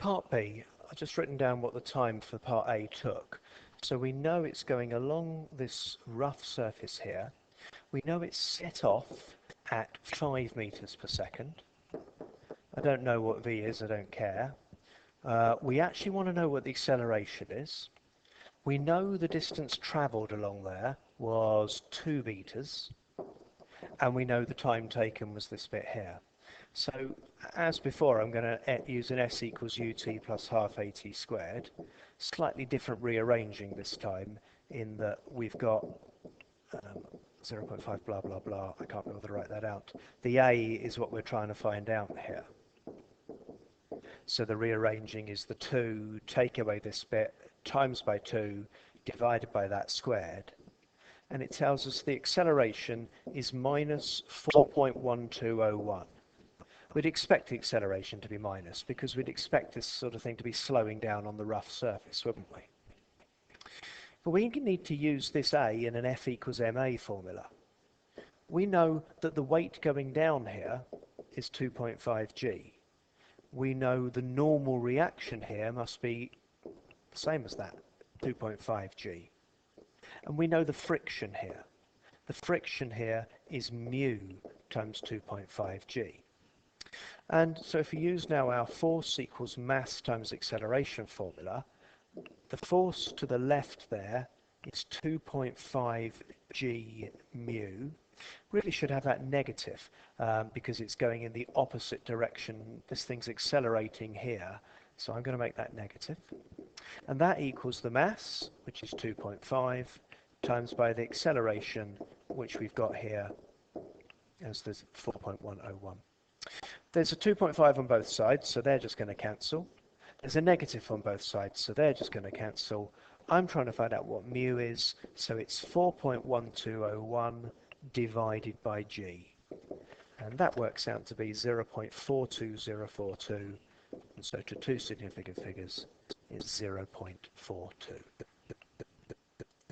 part B, I've just written down what the time for part A took. So we know it's going along this rough surface here. We know it's set off at 5 meters per second. I don't know what v is, I don't care. We actually want to know what the acceleration is. We know the distance travelled along there was 2 meters, and we know the time taken was this bit here. So as before, I'm going to use an s equals ut plus half at squared. Slightly different rearranging this time, in that we've got 0.5 blah blah blah. I can't bother to write that out. The a is what we're trying to find out here. So the rearranging is the 2, take away this bit, times by 2, divided by that squared. And it tells us the acceleration is minus 4.1201. We'd expect the acceleration to be minus, because we'd expect this sort of thing to be slowing down on the rough surface, wouldn't we? But we need to use this a in an F equals ma formula. We know that the weight going down here is 2.5 g. We know the normal reaction here must be the same as that, 2.5 g. And we know the friction here. The friction here is mu times 2.5 g. And so if we use now our force equals mass times acceleration formula, the force to the left there is 2.5 g mu. Really should have that negative because it's going in the opposite direction. This thing's accelerating here, so I'm going to make that negative. And that equals the mass, which is 2.5, times by the acceleration, which we've got here as the 4.101. There's a 2.5 on both sides, so they're just going to cancel. There's a negative on both sides, so they're just going to cancel. I'm trying to find out what mu is, so it's 4.1201 divided by g. And that works out to be 0.42042, and so to two significant figures is 0.42.